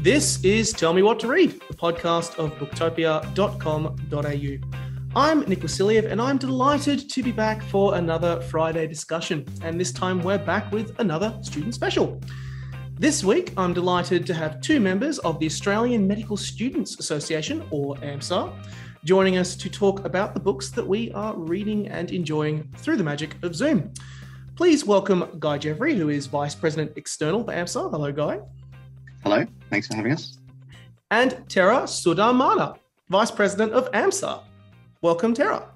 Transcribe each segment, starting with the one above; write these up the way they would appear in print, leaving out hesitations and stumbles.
This is Tell Me What to Read, the podcast of booktopia.com.au. I'm Nick Wasiliev, and I'm delighted to be back for another Friday discussion. And this time we're back with another student special. This week, I'm delighted to have two members of the Australian Medical Students Association, or AMSA, joining us to talk about the books that we are reading and enjoying through the magic of Zoom. Please welcome Guy Jeffery, who is Vice President External for AMSA. Hello, Guy. Hello, thanks for having us. And Terra Sudarmana, Vice President of AMSA. Welcome, Terra.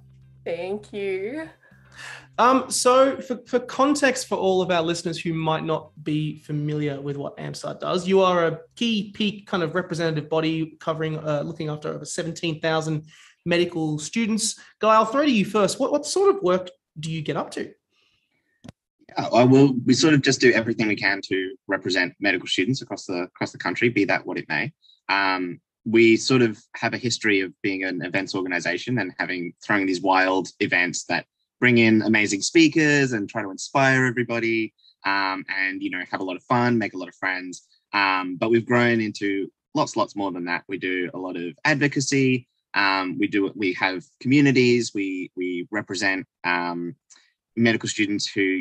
Thank you. So for context for all of our listeners who might not be familiar with what AMSA does, you are a key peak kind of representative body covering, looking after over 17,000 medical students. Guy, I'll throw to you first. What sort of work do you get up to? We sort of just do everything we can to represent medical students across the country, be that what it may. We sort of have a history of being an events organization and throwing these wild events that bring in amazing speakers and try to inspire everybody, and have a lot of fun, make a lot of friends. But we've grown into lots more than that. We do a lot of advocacy. We have communities. We represent medical students who,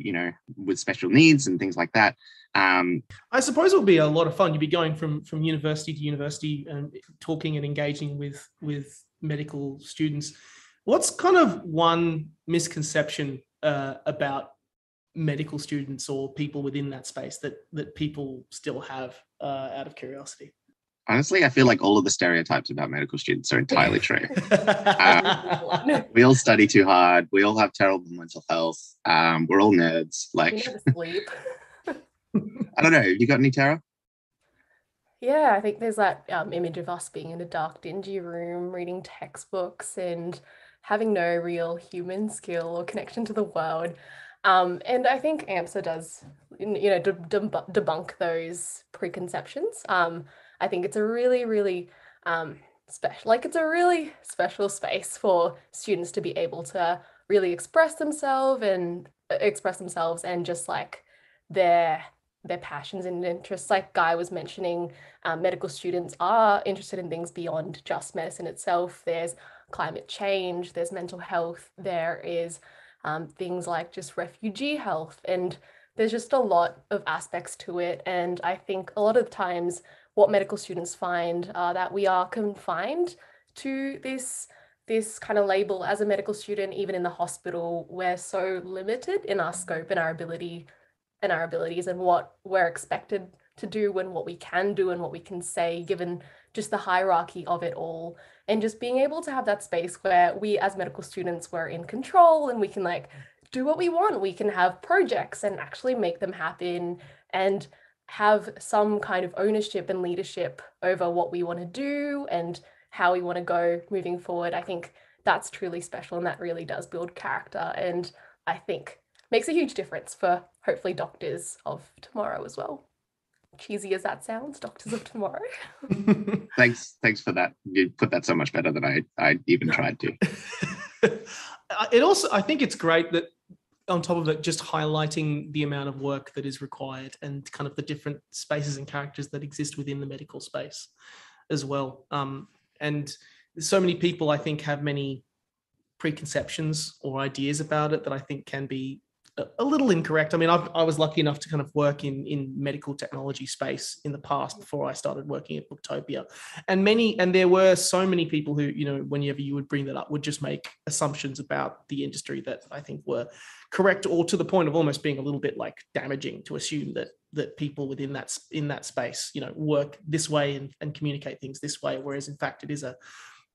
with special needs and things like that. I suppose it would be a lot of fun. You'd be going from university to university and talking and engaging with medical students. What's kind of one misconception about medical students or people within that space that people still have out of curiosity? Honestly, I feel like all of the stereotypes about medical students are entirely true. We all study too hard. We all have terrible mental health. We're all nerds. We never sleep. I don't know. You got any, Tara? Yeah, I think there's that image of us being in a dark, dingy room, reading textbooks and having no real human skill or connection to the world. And I think AMSA does, debunk those preconceptions. I think it's a really, really special. It's a really special space for students to be able to really express themselves and just like their passions and interests. Like Guy was mentioning, medical students are interested in things beyond just medicine itself. There's climate change, there's mental health, there is things like just refugee health, and there's just a lot of aspects to it. And I think a lot of times what medical students find are that we are confined to this kind of label as a medical student. Even in the hospital, we're so limited in our scope and our abilities and what we're expected to do and what we can do and what we can say, given just the hierarchy of it all. And just being able to have that space where we as medical students, we're in control and we can do what we want. We can have projects and actually make them happen and have some kind of ownership and leadership over what we want to do and how we want to go moving forward. I think that's truly special, and that really does build character, and I think makes a huge difference for hopefully doctors of tomorrow as well. Cheesy as that sounds, doctors of tomorrow. Thanks for that. You put that so much better than I even tried to. I think it's great that on top of it, just highlighting the amount of work that is required and kind of the different spaces and characters that exist within the medical space as well. And so many people, I think, have many preconceptions or ideas about it that I think can be a little incorrect. I mean, I was lucky enough to kind of work in medical technology space in the past before I started working at Booktopia, and there were so many people who, whenever you would bring that up, would just make assumptions about the industry that I think were correct, or to the point of almost being a little bit damaging to assume that people within that space, work this way and communicate things this way, whereas in fact it is a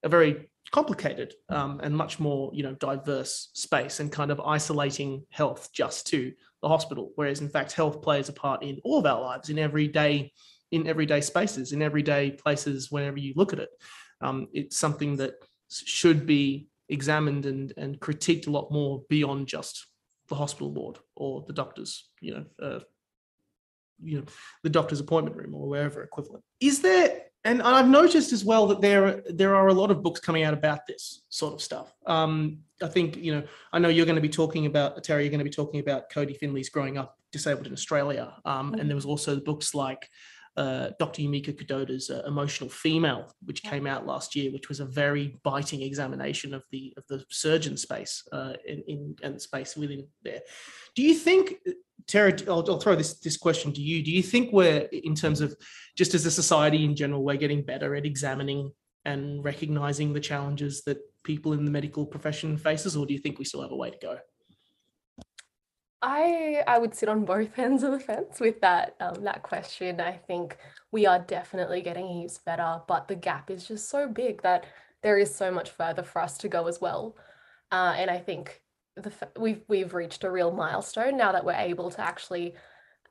very complicated and much more diverse space, and kind of isolating health just to the hospital, whereas in fact health plays a part in all of our lives, in everyday spaces, in everyday places. Whenever you look at it, it's something that should be examined and critiqued a lot more beyond just the hospital ward or the doctor's the doctor's appointment room or wherever equivalent. Is there? And I've noticed as well that there are a lot of books coming out about this sort of stuff. I think, I know you're going to be talking about, Terry, you're going to be talking about Cody Finley's Growing Up Disabled in Australia. And there was also books like Dr. Yumika Kudota's Emotional Female, which came out last year, which was a very biting examination of the surgeon space and space within there. Do you think, Terra, I'll throw this question to you. Do you think we're, in terms of just as a society in general, we're getting better at examining and recognizing the challenges that people in the medical profession faces, or do you think we still have a way to go? I would sit on both ends of the fence with that that question. I think we are definitely getting heaps better, but the gap is just so big that there is so much further for us to go as well. And I think we've reached a real milestone now that we're able to actually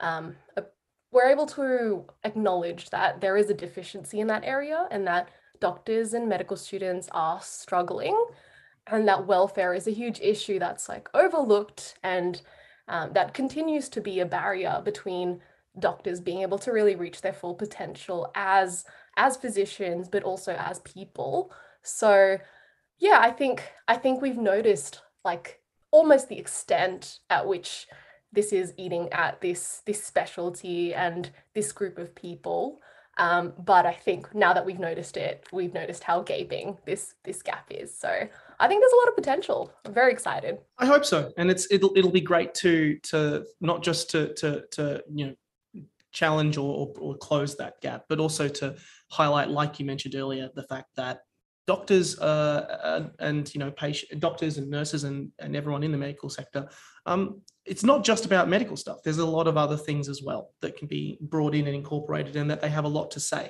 we're able to acknowledge that there is a deficiency in that area and that doctors and medical students are struggling, and that welfare is a huge issue that's like overlooked, and that continues to be a barrier between doctors being able to really reach their full potential as physicians, but also as people. So yeah, I think we've noticed like almost the extent at which this is eating at this specialty and this group of people. But I think now that we've noticed it, we've noticed how gaping this gap is. So I think there's a lot of potential. I'm very excited. I hope so, and it'll be great to not just to challenge or close that gap, but also to highlight, like you mentioned earlier, the fact that doctors and doctors and nurses and everyone in the medical sector, it's not just about medical stuff. There's a lot of other things as well that can be brought in and incorporated, and that they have a lot to say.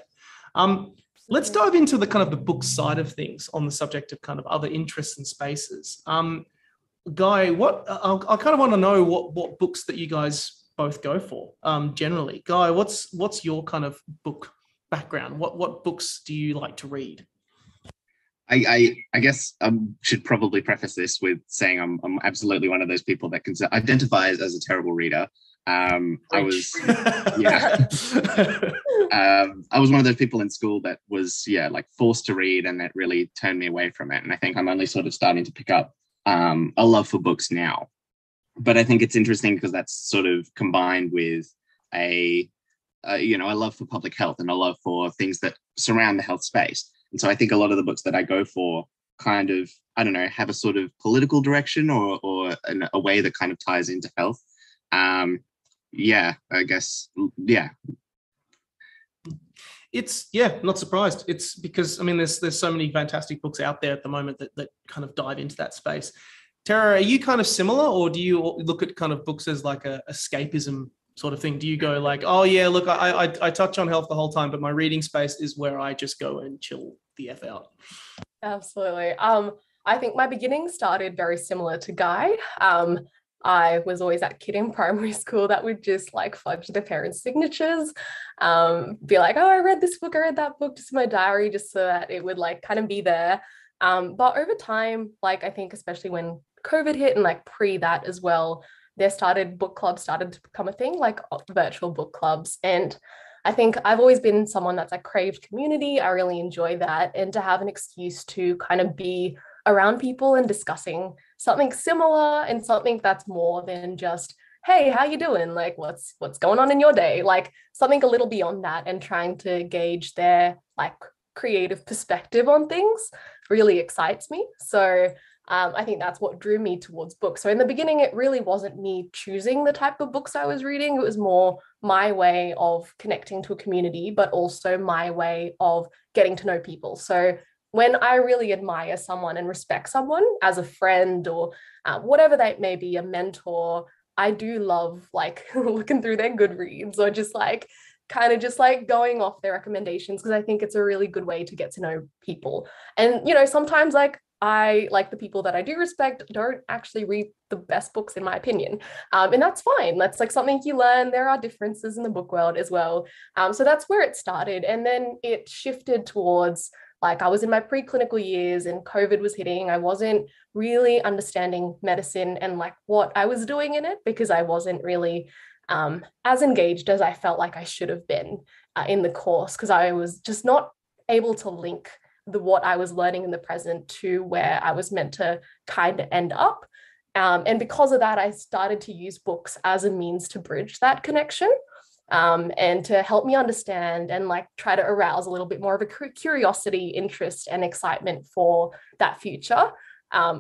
Let's dive into the kind of the book side of things on the subject of kind of other interests and spaces. Guy, I kind of want to know what books that you guys both go for generally. Guy, what's your kind of book background? What books do you like to read? I guess I should probably preface this with saying I'm absolutely one of those people that identifies as a terrible reader. I was one of those people in school that was like forced to read, and that really turned me away from it. And I think I'm only sort of starting to pick up a love for books now. But I think it's interesting because that's sort of combined with a love for public health and a love for things that surround the health space. And so I think a lot of the books that I go for kind of, I don't know, have a sort of political direction or a way that kind of ties into health. I guess, yeah. It's, not surprised. It's because, I mean, there's so many fantastic books out there at the moment that kind of dive into that space. Terra, are you kind of similar, or do you look at kind of books as like a escapism sort of thing? Do you go like, oh yeah, look, I touch on health the whole time, but my reading space is where I just go and chill the F out? Absolutely. I think my beginning started very similar to Guy. I was always that kid in primary school that would just like fudge their parents' signatures, be like, oh, I read this book, I read that book, just in my diary, just so that it would like kind of be there. But over time, like I think especially when COVID hit and like pre that as well, book clubs started to become a thing, like virtual book clubs. And I think I've always been someone that's like craved community. I really enjoy that. And to have an excuse to kind of be around people and discussing something similar and something that's more than just, hey, how you doing? Like, what's going on in your day? Like something a little beyond that, and trying to gauge their like creative perspective on things really excites me. So I think that's what drew me towards books. So in the beginning, it really wasn't me choosing the type of books I was reading. It was more my way of connecting to a community, but also my way of getting to know people. So when I really admire someone and respect someone as a friend or whatever that may be, a mentor, I do love like looking through their Goodreads or just like kind of just like going off their recommendations, because I think it's a really good way to get to know people. And, sometimes like I like the people that I do respect don't actually read the best books in my opinion. And that's fine. That's like something you learn. There are differences in the book world as well. So that's where it started. And then it shifted towards like I was in my preclinical years and COVID was hitting. I wasn't really understanding medicine and like what I was doing in it, because I wasn't really as engaged as I felt like I should have been in the course, because I was just not able to link what I was learning in the present to where I was meant to kind of end up. And because of that, I started to use books as a means to bridge that connection. and to help me understand and like try to arouse a little bit more of a curiosity, interest, and excitement for that future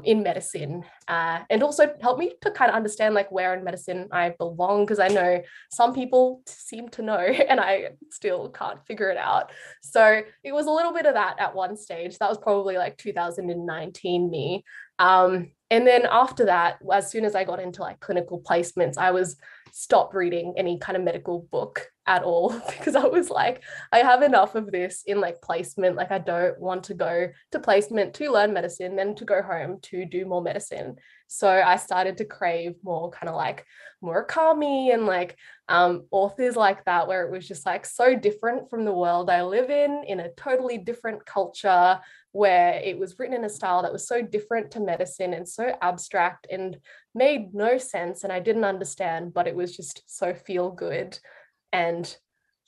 in medicine, and also help me to kind of understand like where in medicine I belong, because I know some people seem to know and I still can't figure it out. So it was a little bit of that at one stage. That was probably like 2019 me. And then after that, as soon as I got into like clinical placements, I was stopped reading any kind of medical book at all because I was like, I have enough of this in like placement. Like I don't want to go to placement to learn medicine, then to go home to do more medicine. So I started to crave more kind of like Murakami and like authors like that, where it was just like so different from the world I live in a totally different culture, where it was written in a style that was so different to medicine and so abstract and made no sense, and I didn't understand, but it was just so feel good. And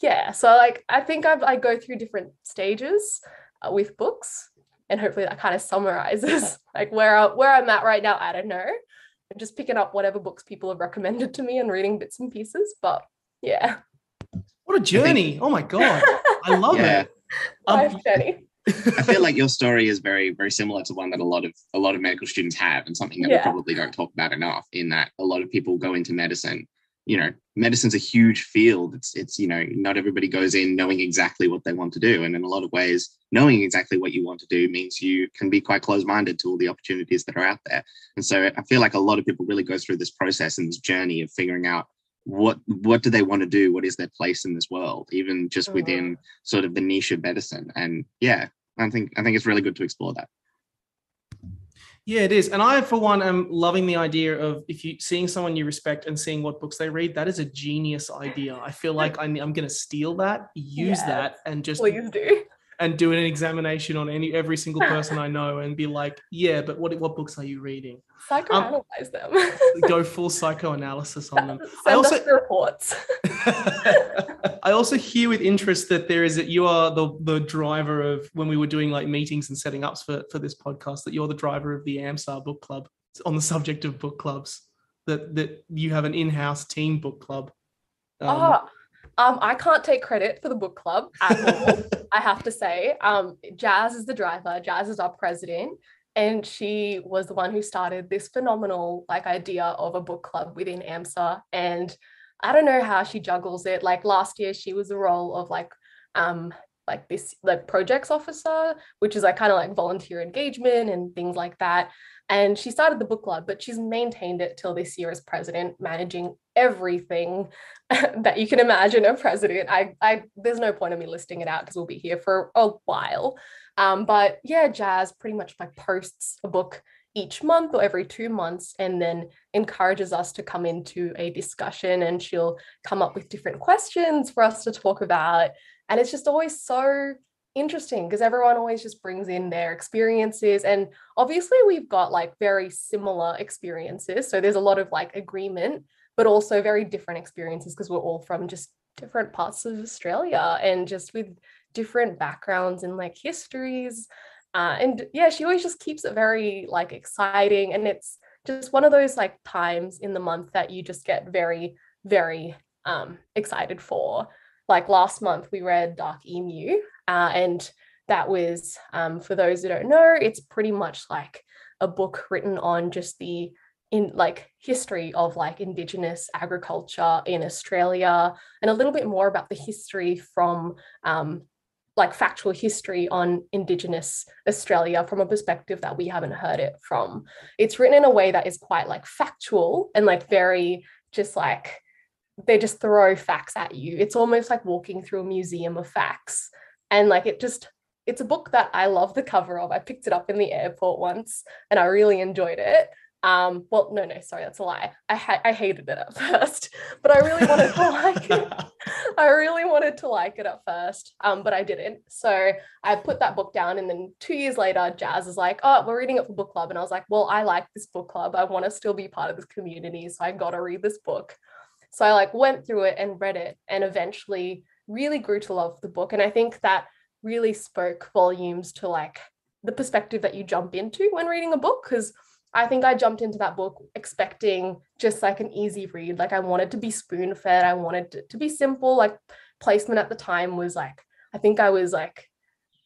yeah, so like I think I go through different stages with books, and hopefully that kind of summarizes like where I'm at right now. I don't know, I'm just picking up whatever books people have recommended to me and reading bits and pieces, but yeah. What a journey. Oh my God, I love it. Life journey. I feel like your story is very, very similar to one that a lot of medical students have, and something that we probably don't talk about enough, in that a lot of people go into medicine. You know, medicine's a huge field. It's you know, not everybody goes in knowing exactly what they want to do. And in a lot of ways, knowing exactly what you want to do means you can be quite close-minded to all the opportunities that are out there. And so I feel like a lot of people really go through this process and this journey of figuring out what do they want to do? What is their place in this world, even just within sort of the niche of medicine? And yeah, I think it's really good to explore that. Yeah, it is. And I, for one, am loving the idea of if you seeing someone you respect and seeing what books they read. That is a genius idea. I feel like I'm going to steal that, use that, and just please do. And do an examination on every single person I know and be like, yeah, but what books are you reading? Psychoanalyze them. Go full psychoanalysis on them. Send us the reports. I also hear with interest that you are the driver of, when we were doing like meetings and setting ups for this podcast, that you're the driver of the AMSA book club. On the subject of book clubs, that you have an in-house team book club. I can't take credit for the book club at all. I have to say, Jazz is the driver. Jazz is our president, and she was the one who started this phenomenal like idea of a book club within AMSA. And I don't know how she juggles it. Like last year, she was the role of like this like projects officer, which is like kind of like volunteer engagement and things like that. And she started the book club, but she's maintained it till this year as president, managing everything that you can imagine a president. I there's no point in me listing it out because we'll be here for a while. But yeah, Jazz pretty much like posts a book each month or every 2 months, and then encourages us to come into a discussion, and she'll come up with different questions for us to talk about. And it's just always so interesting because everyone always just brings in their experiences, and obviously we've got like very similar experiences, so there's a lot of like agreement, but also very different experiences because we're all from just different parts of Australia and just with different backgrounds and like histories, and yeah, she always just keeps it very like exciting, and it's just one of those like times in the month that you just get very, very excited for. Like last month we read Dark Emu, and that was, for those who don't know, it's pretty much like a book written on just the history of like Indigenous agriculture in Australia, and a little bit more about the history from like factual history on Indigenous Australia from a perspective that we haven't heard it from. It's written in a way that is quite like factual and like very just like, they just throw facts at you. It's almost like walking through a museum of facts. And like it's a book that I love the cover of. I picked it up in the airport once and I really enjoyed it. Well, no, sorry, that's a lie. I hated it at first, but I really wanted to like it. I really wanted to like it at first, but I didn't. So I put that book down, and then 2 years later, Jazz is like, "Oh, we're reading it for book club," and I was like, "Well, I like this book club. I want to still be part of this community, so I got to read this book." So I like went through it and read it, and eventually really grew to love the book. And I think that really spoke volumes to like the perspective that you jump into when reading a book, because I think I jumped into that book expecting just like an easy read. Like I wanted to be spoon fed. I wanted it to be simple. Like placement at the time was like, I think I was like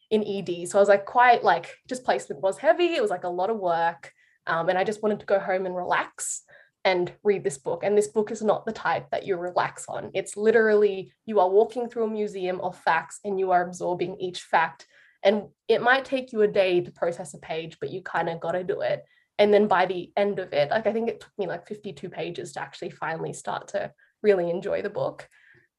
in ED. So I was like quite like, just placement was heavy. It was like a lot of work. And I just wanted to go home and relax and read this book. And this book is not the type that you relax on. It's literally, you are walking through a museum of facts and you are absorbing each fact. And it might take you a day to process a page, but you kind of got to do it. And then by the end of it, like I think it took me like 52 pages to actually finally start to really enjoy the book.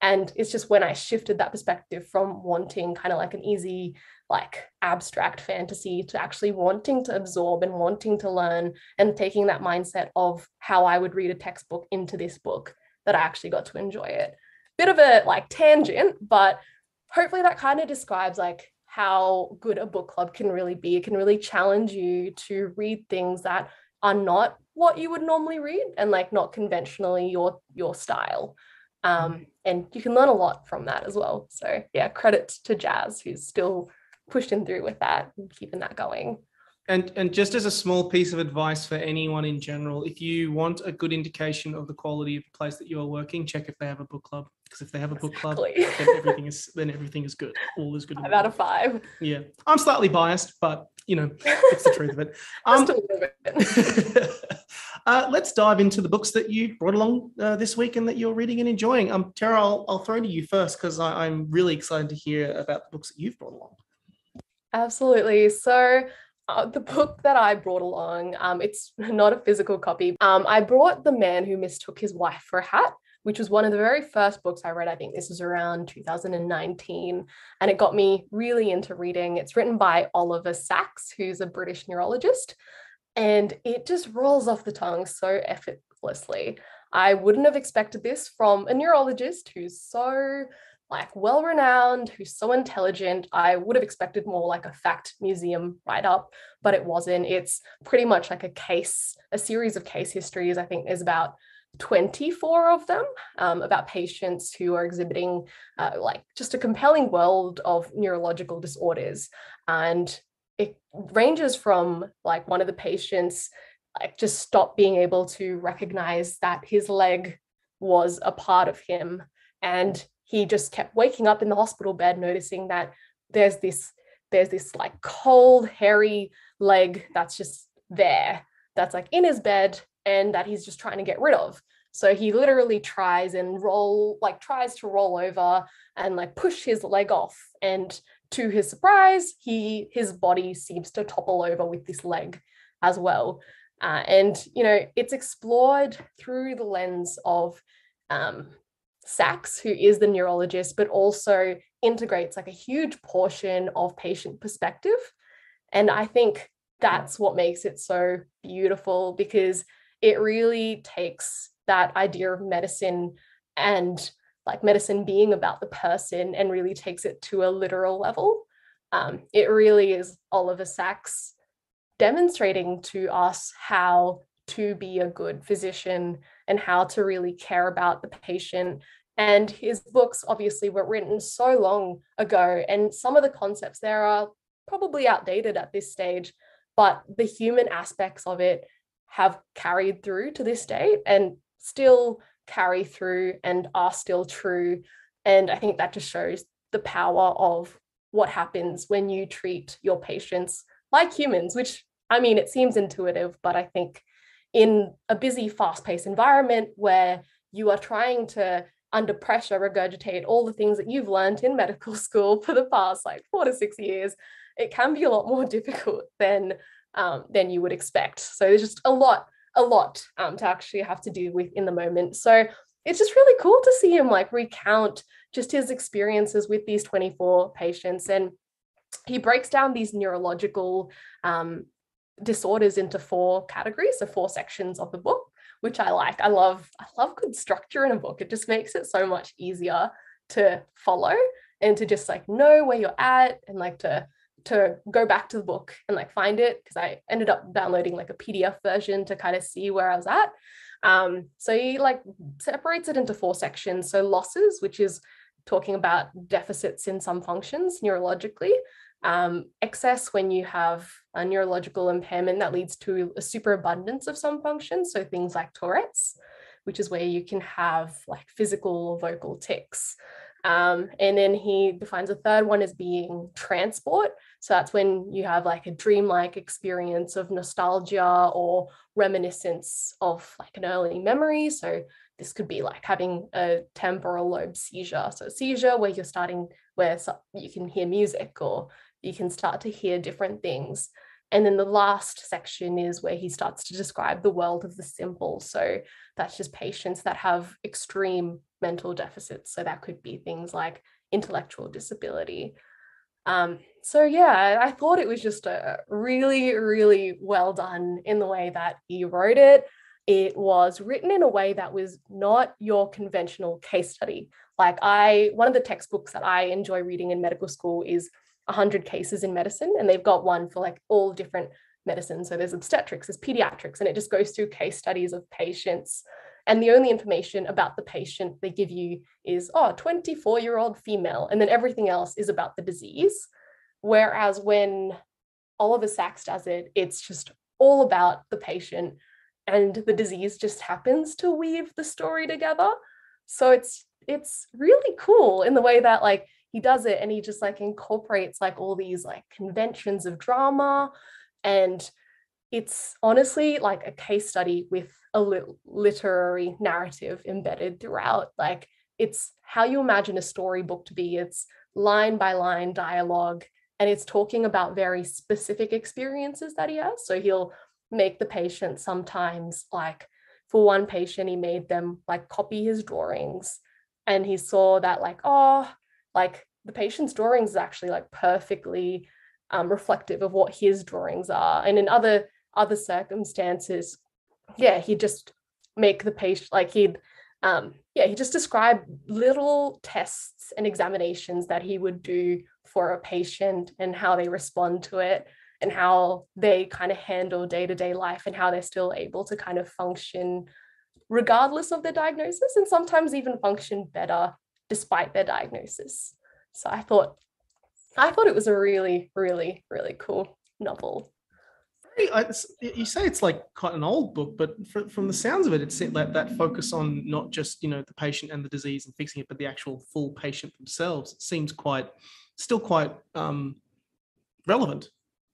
And it's just when I shifted that perspective from wanting kind of like an easy, like abstract fantasy to actually wanting to absorb and wanting to learn and taking that mindset of how I would read a textbook into this book, that I actually got to enjoy it. Bit of a like tangent, but hopefully that kind of describes like how good a book club can really be. It can really challenge you to read things that are not what you would normally read and like not conventionally your style. And you can learn a lot from that as well. So yeah, credits to Jazz, who's still pushing through with that and keeping that going. And just as a small piece of advice for anyone in general, if you want a good indication of the quality of the place that you are working, check if they have a book club. Because if they have a book club, then everything is good. All is good. 5 out of 5. Yeah, I'm slightly biased, but you know, it's the truth of it. Just a little bit. Let's dive into the books that you brought along this week and that you're reading and enjoying. Tara, I'll throw to you first because I'm really excited to hear about the books that you've brought along. Absolutely. So the book that I brought along, it's not a physical copy. I brought The Man Who Mistook His Wife for a Hat, which was one of the very first books I read. I think this was around 2019, and it got me really into reading. It's written by Oliver Sacks, who's a British neurologist, and it just rolls off the tongue so effortlessly. I wouldn't have expected this from a neurologist who's so like well-renowned, who's so intelligent. I would have expected more like a fact museum write-up, but it wasn't. It's pretty much like a series of case histories. I think there's about 24 of them, about patients who are exhibiting like just a compelling world of neurological disorders. And it ranges from like one of the patients like just stopped being able to recognize that his leg was a part of him, and he just kept waking up in the hospital bed noticing that there's this like cold, hairy leg that's just there, that's like in his bed, and that he's just trying to get rid of. So he literally tries to roll over and like push his leg off. And to his surprise, his body seems to topple over with this leg as well. And, you know, it's explored through the lens of Sacks, who is the neurologist, but also integrates like a huge portion of patient perspective. And I think that's what makes it so beautiful, because it really takes that idea of medicine and like medicine being about the person and really takes it to a literal level. It really is Oliver Sacks demonstrating to us how to be a good physician and how to really care about the patient. And his books obviously were written so long ago, and some of the concepts there are probably outdated at this stage, but the human aspects of it have carried through to this day and still carry through and are still true. And I think that just shows the power of what happens when you treat your patients like humans, which, I mean, it seems intuitive, but I think in a busy, fast-paced environment where you are trying to, under pressure, regurgitate all the things that you've learned in medical school for the past like 4 to 6 years, it can be a lot more difficult than you would expect. So there's just a lot to actually have to deal with in the moment. So it's just really cool to see him like recount just his experiences with these 24 patients. And he breaks down these neurological disorders into 4 categories, so 4 sections of the book, which I like. I love good structure in a book. It just makes it so much easier to follow and to just like know where you're at, and like to go back to the book and like find it, because I ended up downloading like a PDF version to kind of see where I was at. So he like separates it into 4 sections. So losses, which is talking about deficits in some functions neurologically. Excess when you have a neurological impairment that leads to a superabundance of some functions. So things like Tourette's, which is where you can have like physical or vocal tics. And then he defines a third one as being transport. So that's when you have like a dreamlike experience of nostalgia or reminiscence of like an early memory. So this could be like having a temporal lobe seizure. So a seizure where you're starting, where you can hear music or you can start to hear different things. And then the last section is where he starts to describe the world of the simple. So that's just patients that have extreme mental deficits. So that could be things like intellectual disability. So yeah, I thought it was just a really, really well done in the way that he wrote it. It was written in a way that was not your conventional case study. Like one of the textbooks that I enjoy reading in medical school is 100 Cases in Medicine, and they've got one for like all different medicines. So there's obstetrics, there's pediatrics, and it just goes through case studies of patients. And the only information about the patient they give you is, 24-year-old female, and then everything else is about the disease. Whereas when Oliver Sacks does it, it's just all about the patient, and the disease just happens to weave the story together. So it's really cool in the way that like he does it, and he just like incorporates like all these like conventions of drama, and it's honestly like a case study with a literary narrative embedded throughout. Like it's how you imagine a storybook to be. It's line by line dialogue, and it's talking about very specific experiences that he has. So he'll make the patient sometimes, like for one patient, he made them like copy his drawings, and he saw that like, like the patient's drawings is actually like perfectly reflective of what his drawings are. And in other circumstances, he'd just make the patient like he just describe little tests and examinations that he would do for a patient and how they respond to it and how they kind of handle day-to-day life and how they're still able to kind of function regardless of their diagnosis, and sometimes even function better despite their diagnosis. So I thought it was a really, really, really cool novel. You say it's like quite an old book, but from the sounds of it, it's like that focus on not just the patient and the disease and fixing it, but the actual full patient themselves. It seems still quite relevant,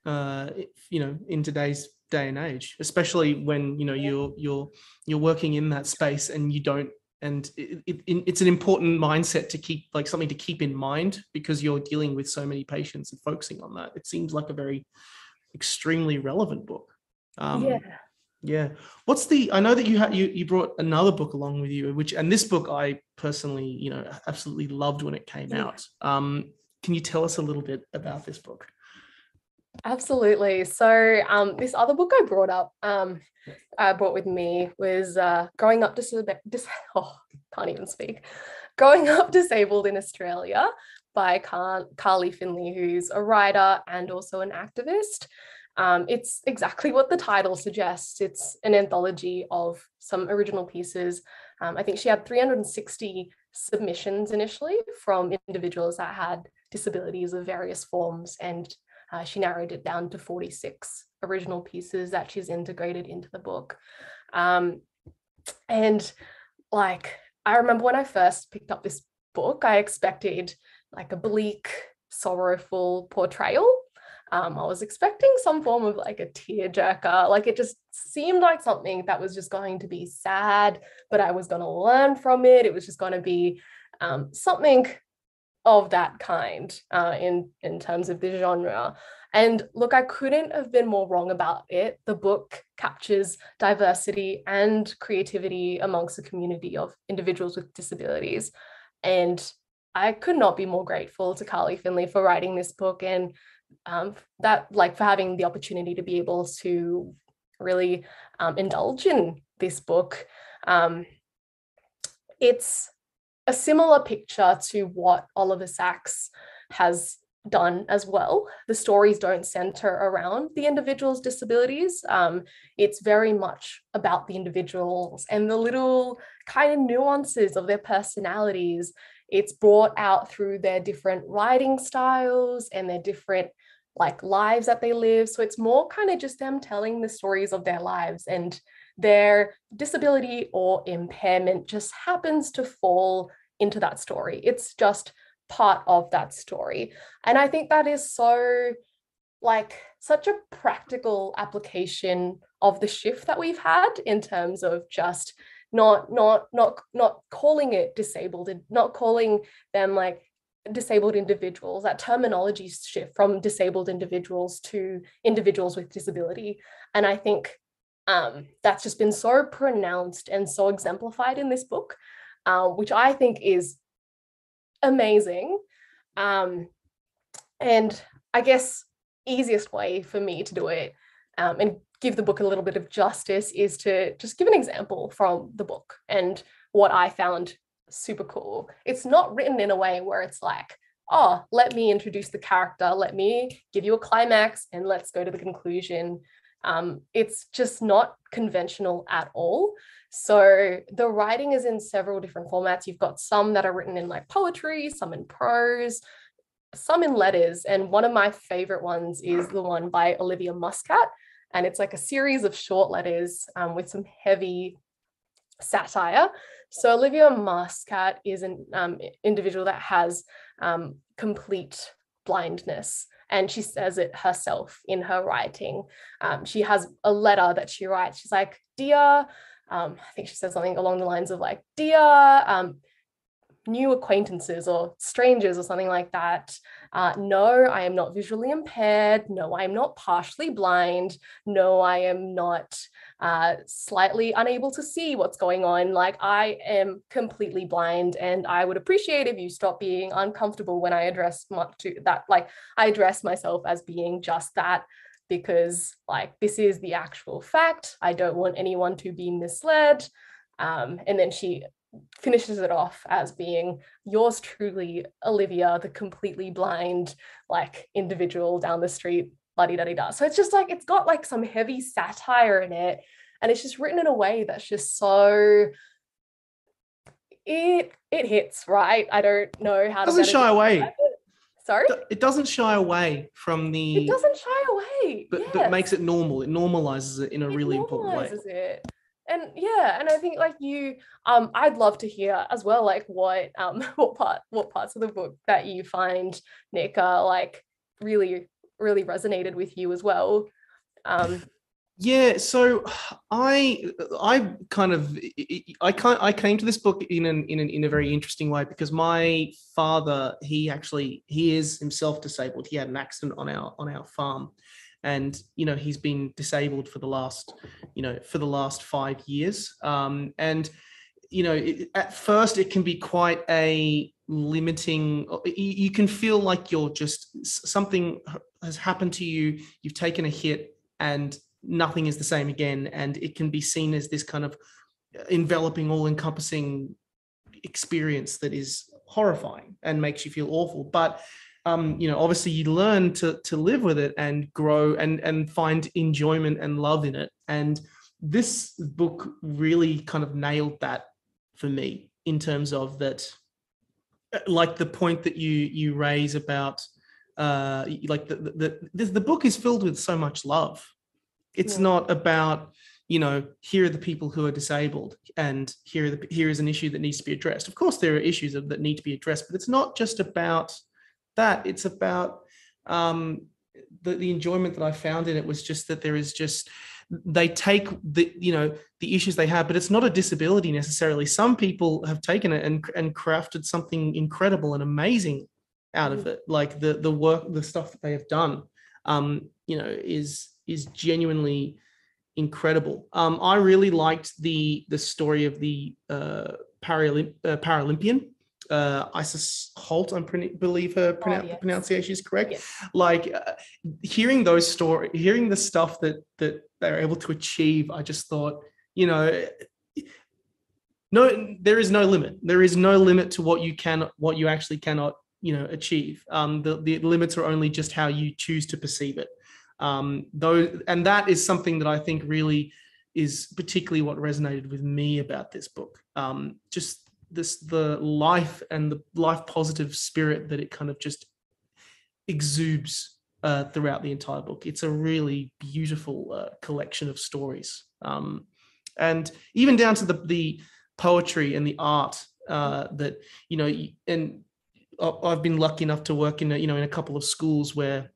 in today's day and age, especially when you're working in that space and you don't. And it's an important mindset to keep, like something to keep in mind, because you're dealing with so many patients and focusing on that. It seems like a very extremely relevant book. Yeah. I know that you brought another book along with you, and this book I personally, absolutely loved when it came out. Can you tell us a little bit about this book? Absolutely. So this other book I brought with me was Growing Up Growing Up Disabled in Australia by Carly Finley, who's a writer and also an activist. It's exactly what the title suggests. It's an anthology of some original pieces. I think she had 360 submissions initially from individuals that had disabilities of various forms, and she narrowed it down to 46 original pieces that she's integrated into the book. And like, I remember when I first picked up this book, I expected like a bleak, sorrowful portrayal. I was expecting some form of like a tearjerker. Like it just seemed like something that was just going to be sad, but I was going to learn from it. It was just going to be something of that kind in terms of the genre. And look, I couldn't have been more wrong about it. The book captures diversity and creativity amongst the community of individuals with disabilities. And I could not be more grateful to Carly Finley for writing this book, and for having the opportunity to be able to really indulge in this book. It's a similar picture to what Oliver Sacks has done as well. The stories don't center around the individual's disabilities. It's very much about the individuals and the little kind of nuances of their personalities it's brought out through their different writing styles and their different like lives that they live. So it's more kind of just them telling the stories of their lives, and their disability or impairment just happens to fall into that story. It's just part of that story. And I think that is so like such a practical application of the shift that we've had in terms of just not calling it disabled, and not calling them like disabled individuals, that terminology shift from disabled individuals to individuals with disability. And I think that's just been so pronounced and so exemplified in this book, which I think is amazing. And I guess easiest way for me to do it and give the book a little bit of justice is to just give an example from the book and what I found super cool. It's not written in a way where it's like, oh, let me introduce the character, let me give you a climax, and let's go to the conclusion. It's just not conventional at all. So the writing is in several different formats. You've got some that are written in like poetry, some in prose, some in letters. And one of my favorite ones is the one by Olivia Muscat. And it's like a series of short letters with some heavy satire. So Olivia Muscat is an individual that has complete blindness. And she says it herself in her writing. She has a letter that she writes. She's like, dear, I think she says something along the lines of like, dear new acquaintances or strangers or something like that. No, I am not visually impaired. No, I am not partially blind. No, I am not slightly unable to see what's going on. Like, I am completely blind, and I would appreciate if you stop being uncomfortable when I address that. Like, I address myself as being just that, because like this is the actual fact. I don't want anyone to be misled. And then she finishes it off as being yours truly, Olivia, the completely blind like individual down the street, la-di-da-di-da. So it's just like, it's got like some heavy satire in it, and it's just written in a way that's just so it hits, right? I don't know how to doesn't shy away. Sorry? It doesn't shy away from the... It doesn't shy away. But makes it normal. It normalizes it in a really important way. It. And yeah, and I think like you, I'd love to hear as well, like what parts of the book that you find, Nick, are like really, really resonated with you as well. Yeah, so I came to this book in a very interesting way, because my father, he is himself disabled. He had an accident on our farm, and he's been disabled for the last 5 years. And at first it can be quite a limiting. You can feel like you're just, something has happened to you. You've taken a hit, and nothing is the same again, and it can be seen as this kind of enveloping, all-encompassing experience that is horrifying and makes you feel awful. But obviously you learn to live with it and grow and find enjoyment and love in it. And this book really kind of nailed that for me, in terms of that, like the point that you raise about like the book is filled with so much love. It's not about, here are the people who are disabled, and here is an issue that needs to be addressed. Of course, there are issues that need to be addressed, but it's not just about that. It's about the enjoyment that I found in it was just that there is just, they take the issues they have, but it's not a disability necessarily. Some people have taken it and crafted something incredible and amazing out of it. Like the work, the stuff that they have done, is genuinely incredible. I really liked the story of the Paralympian, Isis Holt, I believe her pronunciation is correct. Yes. Like hearing those stories, hearing the stuff that they're able to achieve, I just thought, no, there is no limit. There is no limit to what you actually cannot, achieve. The limits are only just how you choose to perceive it. And that is something that I think really is particularly what resonated with me about this book. Just the life and the life positive spirit that it kind of just exudes throughout the entire book. It's a really beautiful collection of stories, and even down to the poetry and the art that, you know. And I've been lucky enough to work in a couple of schools where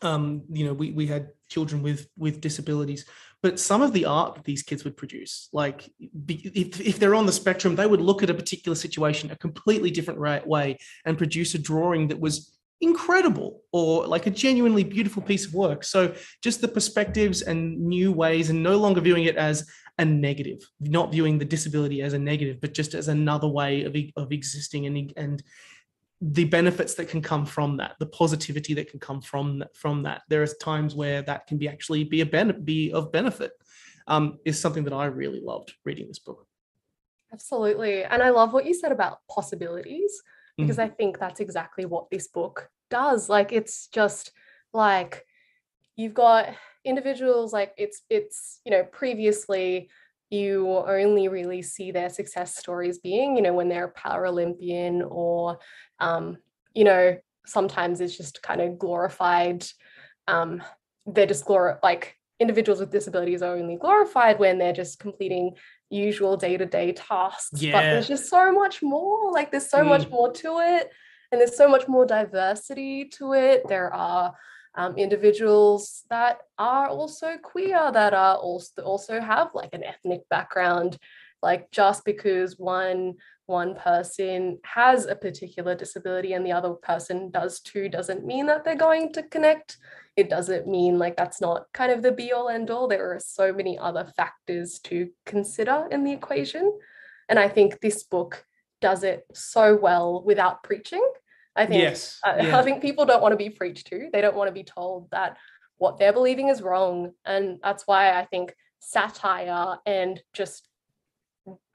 we had children with disabilities, but some of the art that these kids would produce, like if they're on the spectrum, they would look at a particular situation a completely different way and produce a drawing that was incredible, or like a genuinely beautiful piece of work. So just the perspectives and new ways, and no longer viewing it as a negative, not viewing the disability as a negative, but just as another way of existing, and the benefits that can come from that, the positivity that can come from that. There are times where that can be of benefit, is something that I really loved reading this book. Absolutely. And I love what you said about possibilities, because I think that's exactly what this book does. Like, it's just like, you've got individuals, like it's previously you only really see their success stories being, when they're a Paralympian, or sometimes it's just kind of glorified. They're just like, individuals with disabilities are only glorified when they're just completing usual day-to-day tasks. Yeah. But there's just so much more. Like, there's so much more to it, and there's so much more diversity to it. There are individuals that are also queer, that are also have like an ethnic background. Like, just because one person has a particular disability and the other person does too, doesn't mean that they're going to connect. It doesn't mean, like, that's not kind of the be all end all. There are so many other factors to consider in the equation. And I think this book does it so well without preaching. I think, yes. I think people don't want to be preached to. They don't want to be told that what they're believing is wrong. And that's why I think satire and just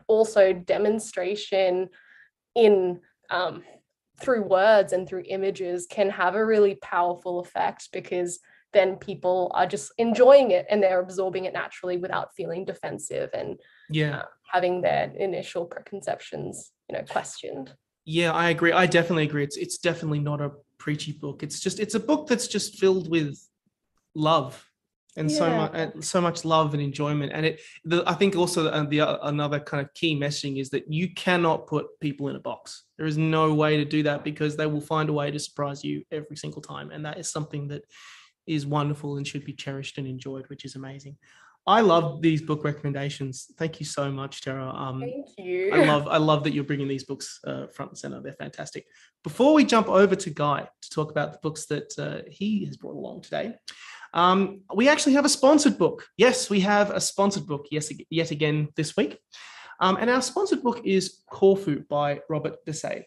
also demonstration in through words and through images can have a really powerful effect, because then people are just enjoying it and they're absorbing it naturally without feeling defensive and having their initial preconceptions questioned. Yeah, I agree. I definitely agree. It's definitely not a preachy book. It's a book that's just filled with love, and so much love and enjoyment. And I think also another kind of key messaging is that you cannot put people in a box. There is no way to do that, because they will find a way to surprise you every single time. And that is something that is wonderful and should be cherished and enjoyed, which is amazing. I love these book recommendations. Thank you so much, Tara. Thank you. I love that you're bringing these books front and center. They're fantastic. Before we jump over to Guy to talk about the books that he has brought along today, we actually have a sponsored book. Yes, we have a sponsored book yet again this week. And our sponsored book is Corfu by Robert Desai.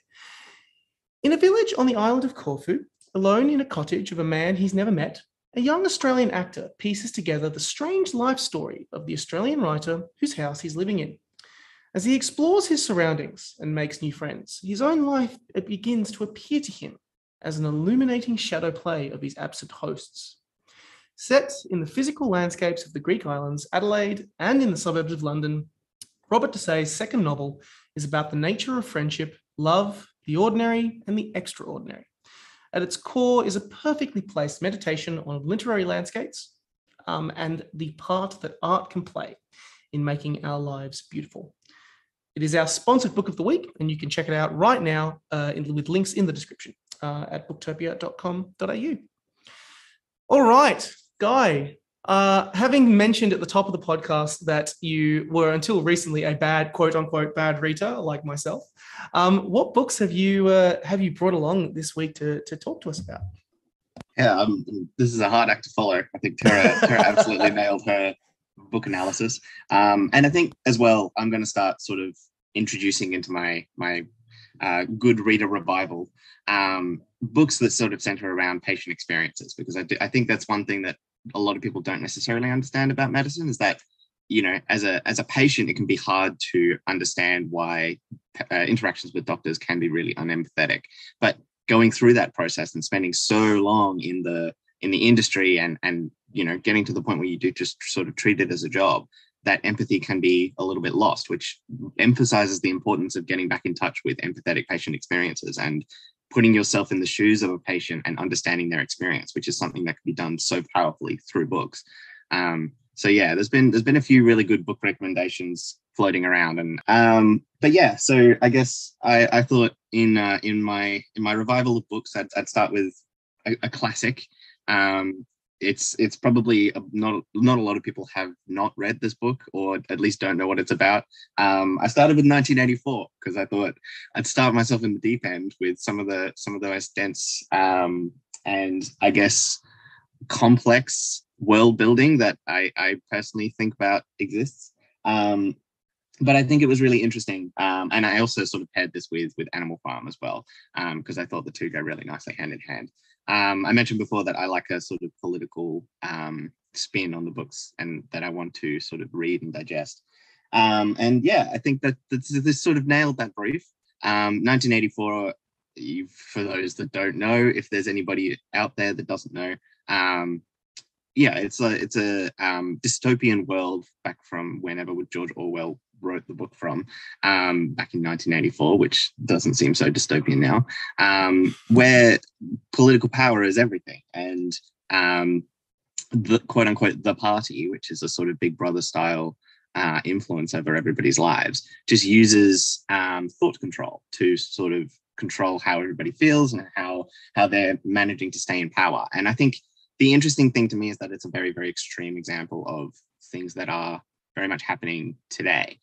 In a village on the island of Corfu, alone in a cottage of a man he's never met, a young Australian actor pieces together the strange life story of the Australian writer whose house he's living in. As he explores his surroundings and makes new friends, his own life begins to appear to him as an illuminating shadow play of his absent hosts. Set in the physical landscapes of the Greek islands, Adelaide, and in the suburbs of London, Robert Desai's second novel is about the nature of friendship, love, the ordinary, and the extraordinary. At its core is a perfectly placed meditation on literary landscapes and the part that art can play in making our lives beautiful. It is our sponsored book of the week, and you can check it out right now with links in the description at booktopia.com.au. All right, Guy, having mentioned at the top of the podcast that you were until recently a bad, quote unquote, bad reader like myself, what books have you brought along this week to talk to us about? Yeah, this is a hard act to follow. I think Tara absolutely nailed her book analysis. And I think as well, I'm going to start sort of introducing into my good reader revival books that sort of center around patient experiences, because I think that's one thing that a lot of people don't necessarily understand about medicine, is that, as a patient, it can be hard to understand why interactions with doctors can be really unempathetic. But going through that process and spending so long in the industry and getting to the point where you do just sort of treat it as a job, that empathy can be a little bit lost, which emphasizes the importance of getting back in touch with empathetic patient experiences and putting yourself in the shoes of a patient and understanding their experience, which is something that can be done so powerfully through books. So yeah, there's been a few really good book recommendations floating around, and but yeah, so I guess I thought in my revival of books, I'd start with a classic. It's probably not a lot of people have not read this book, or at least don't know what it's about. I started with 1984 because I thought I'd start myself in the deep end with some of the most dense and I guess complex world building that I personally think about exists. But I think it was really interesting, and I also sort of paired this with Animal Farm as well, because I thought the two go really nicely hand in hand. I mentioned before that I like a sort of political spin on the books, and that I want to sort of read and digest. And yeah, I think that this sort of nailed that brief. 1984, for those that don't know, if there's anybody out there that doesn't know, yeah, it's a dystopian world back from whenever George Orwell wrote the book from, back in 1984, which doesn't seem so dystopian now, where political power is everything, and the quote unquote the party, which is a sort of Big Brother style influence over everybody's lives, just uses thought control to sort of control how everybody feels and how they're managing to stay in power. And I think the interesting thing to me is that it's a very, very extreme example of things that are very much happening today.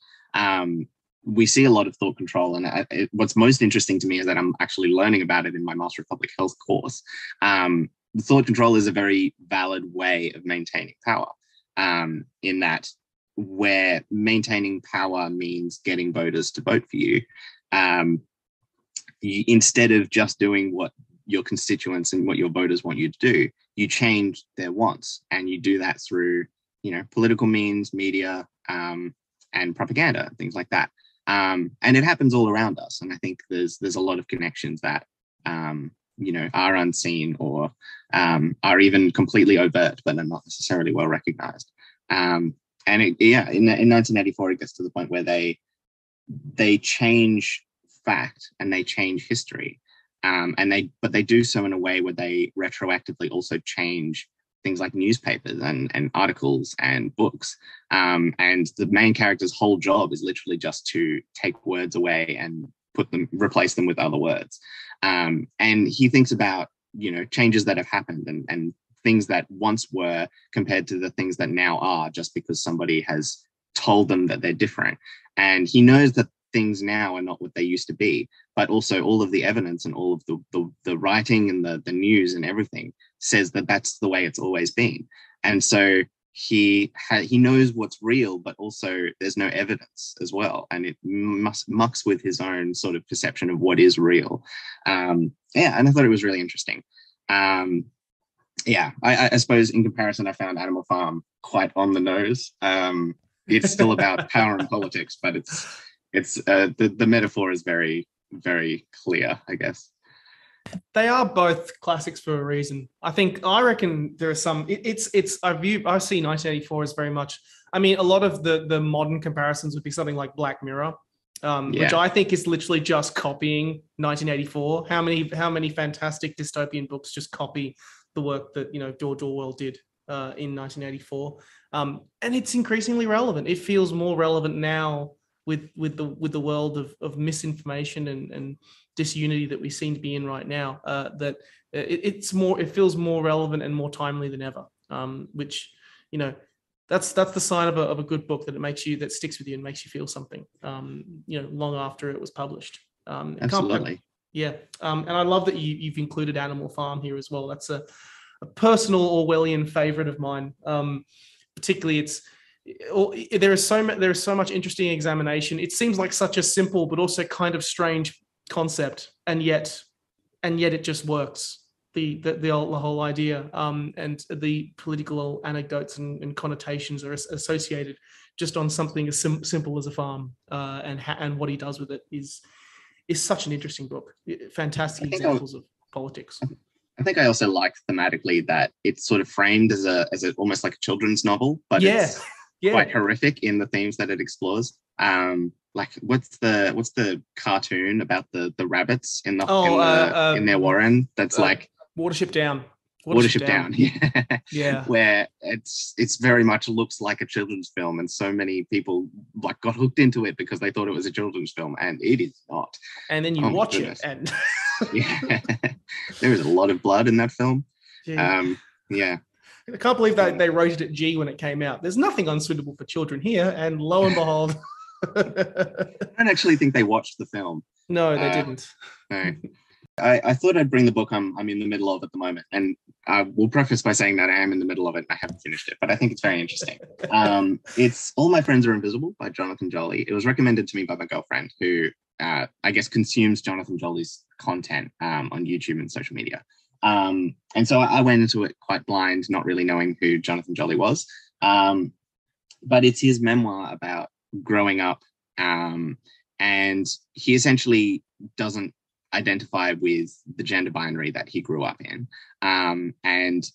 We see a lot of thought control, and what's most interesting to me is that I'm actually learning about it in my Master of Public Health course. The thought control is a very valid way of maintaining power, in that where maintaining power means getting voters to vote for you, instead of just doing what your constituents and what your voters want you to do, you change their wants, and you do that through, political means, media, and propaganda, things like that. And it happens all around us. And I think there's a lot of connections that, are unseen, or are even completely overt, but are not necessarily well recognized. In 1984, it gets to the point where they change fact and they change history. But they do so in a way where they retroactively also change things like newspapers and articles and books. And the main character's whole job is literally just to take words away and replace them with other words. And he thinks about, changes that have happened and things that once were compared to the things that now are, just because somebody has told them that they're different. And he knows that things now are not what they used to be, but also all of the evidence and all of the writing and the news and everything says that that's the way it's always been. And so he knows what's real, but also there's no evidence as well, and it mucks with his own sort of perception of what is real. And I thought it was really interesting. I suppose in comparison, I found Animal Farm quite on the nose. It's still about power and politics, but the metaphor is very, very clear, I guess. They are both classics for a reason. I reckon there are some. I see 1984 as very much. I mean, a lot of the modern comparisons would be something like Black Mirror, which I think is literally just copying 1984. How many fantastic dystopian books just copy the work that George Orwell did in 1984, and it's increasingly relevant. It feels more relevant now with the world of misinformation and disunity that we seem to be in right now, that it feels more relevant and more timely than ever, which, that's the sign of a good book, that sticks with you and makes you feel something, long after it was published. Absolutely. Yeah. And I love that you've included Animal Farm here as well. That's a personal Orwellian favorite of mine. Particularly there is so much interesting examination. It seems like such a simple but also kind of strange concept, and yet it just works. The whole idea, and the political anecdotes and connotations are associated just on something as simple as a farm, and what he does with it is such an interesting book. Fantastic examples of politics. I think I also like thematically that it's sort of framed as a almost like a children's novel, but quite horrific in the themes that it explores. Like what's the cartoon about the rabbits in their warren? That's like Watership Down. Watership Down, yeah. Yeah. Where it's very much looks like a children's film, and so many people like got hooked into it because they thought it was a children's film, and it is not. And then you watch it, and yeah, there is a lot of blood in that film. Yeah. I can't believe that they rated it G when it came out. There's nothing unsuitable for children here, and lo and behold, I don't actually think they watched the film. No, they didn't. No. I thought I'd bring the book I'm in the middle of at the moment, and I will preface by saying that I am in the middle of it and I haven't finished it, but I think it's very interesting. It's All My Friends Are Invisible by Jonathan Joly. It was recommended to me by my girlfriend, who I guess consumes Jonathan Joly's content on YouTube and social media. And so I went into it quite blind, not really knowing who Jonathan Joly was. But it's his memoir about growing up, and he essentially doesn't identify with the gender binary that he grew up in. And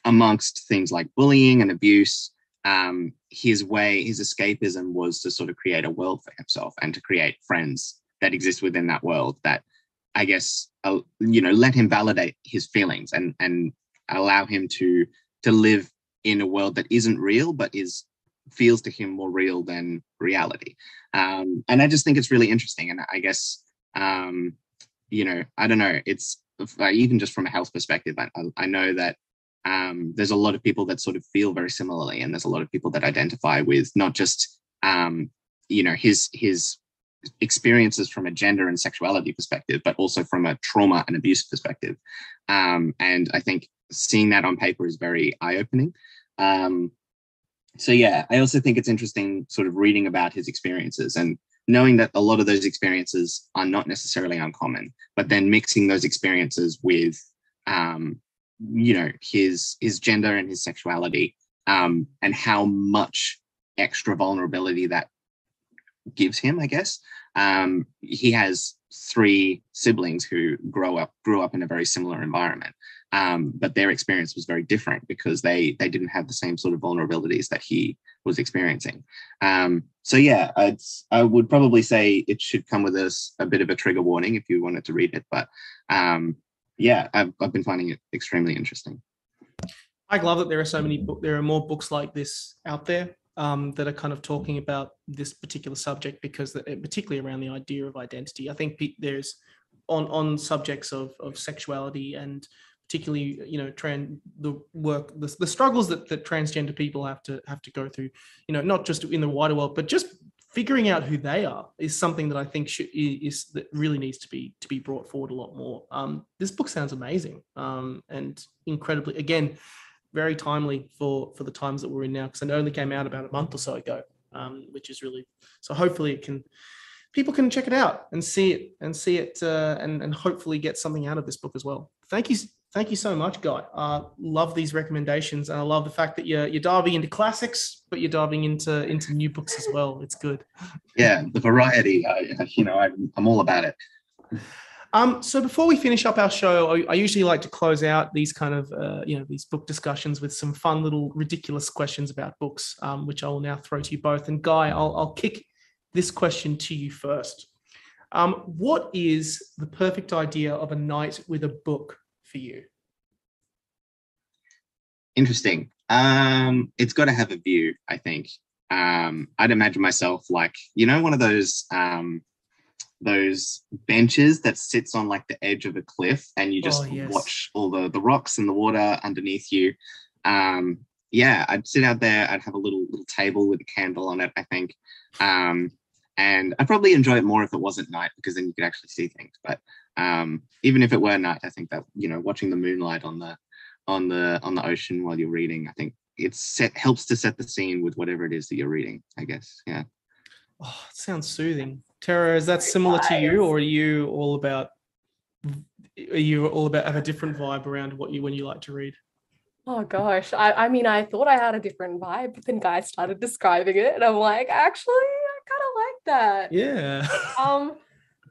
amongst things like bullying and abuse, his escapism was to sort of create a world for himself and to create friends that exist within that world that, I guess, let him validate his feelings and allow him to live in a world that isn't real, but feels to him more real than reality. And I just think it's really interesting. And I guess, I don't know, it's even just from a health perspective, I know that there's a lot of people that sort of feel very similarly, and there's a lot of people that identify with not just, his experiences from a gender and sexuality perspective, but also from a trauma and abuse perspective. And I think seeing that on paper is very eye-opening. So yeah, I also think it's interesting sort of reading about his experiences and knowing that a lot of those experiences are not necessarily uncommon, but then mixing those experiences with, his gender and his sexuality, and how much extra vulnerability that gives him, I guess. He has 3 siblings who grew up in a very similar environment, but their experience was very different because they didn't have the same sort of vulnerabilities that he was experiencing. So yeah, I would probably say it should come with a bit of a trigger warning if you wanted to read it, but yeah, I've been finding it extremely interesting. I love that there are more books like this out there that are kind of talking about this particular subject, because particularly around the idea of identity. I think there's on subjects of sexuality, and particularly the struggles that transgender people have to go through, not just in the wider world, but just figuring out who they are is something that I think that really needs to be brought forward a lot more. This book sounds amazing, and incredibly, again, very timely for the times that we're in now, because it only came out about a month or so ago, which is really, so hopefully people can check it out and see it and hopefully get something out of this book as well. Thank you so much, Guy. Love these recommendations, and I love the fact that you're diving into classics, but you're diving into new books as well. It's good. Yeah, the variety. I'm all about it. So before we finish up our show, I usually like to close out these kind of these book discussions with some fun little ridiculous questions about books, which I will now throw to you both. And Guy, I'll kick this question to you first. What is the perfect idea of a night with a book for you? Interesting. It's got to have a view, I think. I'd imagine myself like, one of those benches that sits on like the edge of a cliff, and you just watch all the rocks and the water underneath you. I'd sit out there. I'd have a little table with a candle on it, I think. And I'd probably enjoy it more if it wasn't night, because then you could actually see things. But even if it were night, I think that, watching the moonlight on the ocean while you're reading, I think helps to set the scene with whatever it is that you're reading, I guess. Yeah. Oh, it sounds soothing. Tara, is that similar to you, or are you all about have a different vibe around when you like to read? Oh gosh, I mean, I thought I had a different vibe, but then Guy started describing it, and I'm like, actually, I kind of like that. Yeah.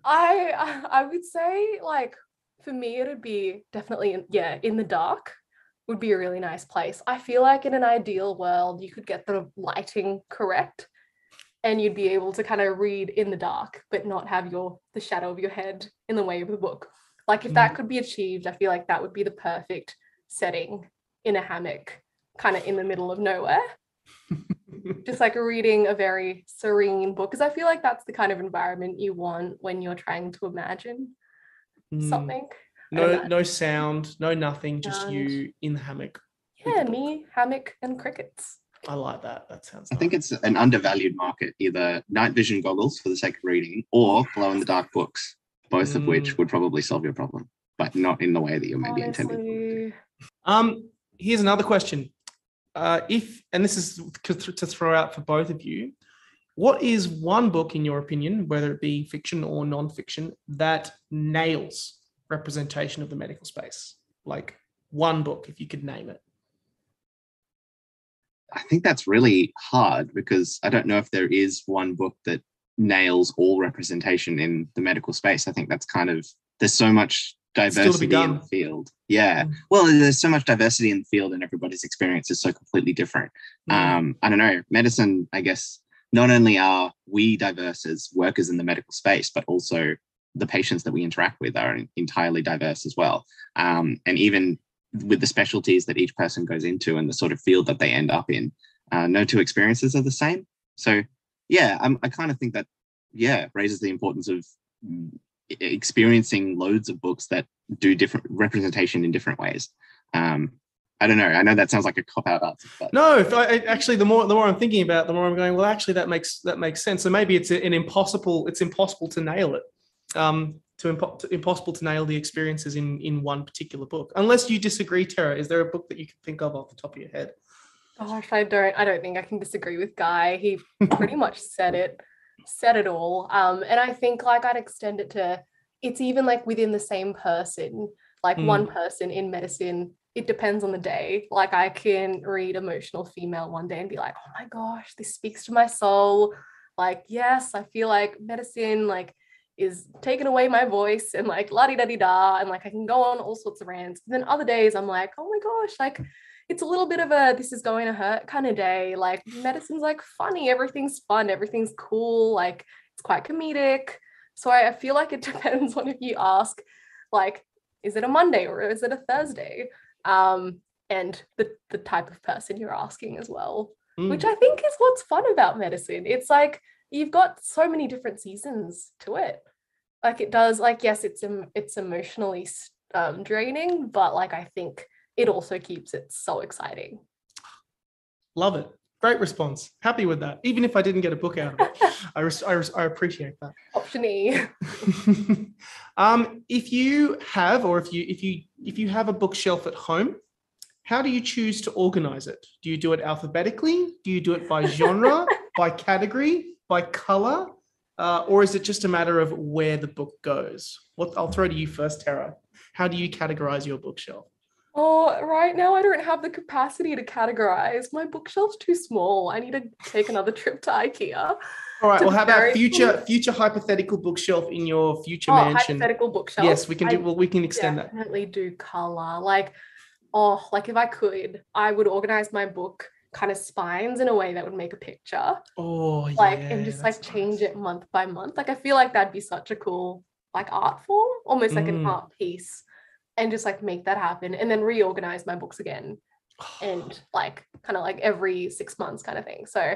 I would say, like, for me, it'd be definitely in the dark, would be a really nice place. I feel like in an ideal world, you could get the lighting correct and you'd be able to kind of read in the dark, but not have the shadow of your head in the way of the book. Like if that could be achieved, I feel like that would be the perfect setting in a hammock, kind of in the middle of nowhere. Just like reading a very serene book, because I feel like that's the kind of environment you want when you're trying to imagine something. No sound, no nothing, just you in the hammock. Yeah, me, hammock, and crickets. I like that. That sounds I nice. think it's an undervalued market, either night vision goggles for the sake of reading or glow-in-the-dark books, both of which would probably solve your problem, but not in the way that you're maybe intending. Here's another question. And this is to throw out for both of you, what is one book, in your opinion, whether it be fiction or non-fiction, that nails representation of the medical space? Like one book, if you could name it. I think that's really hard because I don't know if there is one book that nails all representation in the medical space. I think that's there's so much diversity in the field. Yeah. Well, there's so much diversity in the field and everybody's experience is so completely different. I don't know. Medicine, I guess, not only are we diverse as workers in the medical space, but also the patients that we interact with are entirely diverse as well. And even with the specialties that each person goes into and the sort of field that they end up in, no two experiences are the same. So yeah, I kind of think that, raises the importance of experiencing loads of books that do different representation in different ways. I don't know. I know that sounds like a cop-out answer. But... No, actually, the more I'm thinking about it, the more I'm going, well, actually, that makes sense. So maybe it's impossible to nail it. Impossible to nail the experiences in one particular book, unless you disagree. Terra, is there a book that you can think of off the top of your head? Gosh, I don't think I can disagree with Guy. He pretty much said it all. And I think like I'd extend it to, it's even like within the same person, like one person in medicine, it depends on the day. Like I can read Emotional Female one day and be like, oh my gosh, this speaks to my soul. Like, yes, I feel like medicine like is taking away my voice and like la-di-da-di-da, and like I can go on all sorts of rants. And then other days I'm like, oh my gosh, like it's a little bit of a this is going to hurt kind of day. Like medicine's like funny, everything's fun, everything's cool, like it's quite comedic. So I feel like it depends on if you ask, like, is it a Monday or is it a Thursday? And the type of person you're asking as well, which I think is what's fun about medicine. It's like you've got so many different seasons to it. Like it does, like, yes, it's emotionally draining, but like I think it also keeps it so exciting. Love it. Great response. Happy with that. Even if I didn't get a book out of it, I appreciate that. Option E. If you have a bookshelf at home, how do you choose to organize it? Do you do it alphabetically? Do you do it by genre, by category, by color? Or is it just a matter of where the book goes? I'll throw to you first, Terra. How do you categorize your bookshelf? Oh, right now I don't have the capacity to categorize. My bookshelf's too small. I need to take another trip to IKEA. All right. Well, how about future hypothetical bookshelf in your future mansion? Hypothetical bookshelf. Yes, we can do. Well, we can extend that. Definitely do color. Like if I could, I would organize my book kind of spines in a way that would make a picture. Oh, yeah. Like and just like change it month by month. Like I feel like that'd be such a cool like art form, almost like an art piece. And just like make that happen and then reorganize my books again and like kind of like every 6 months kind of thing. So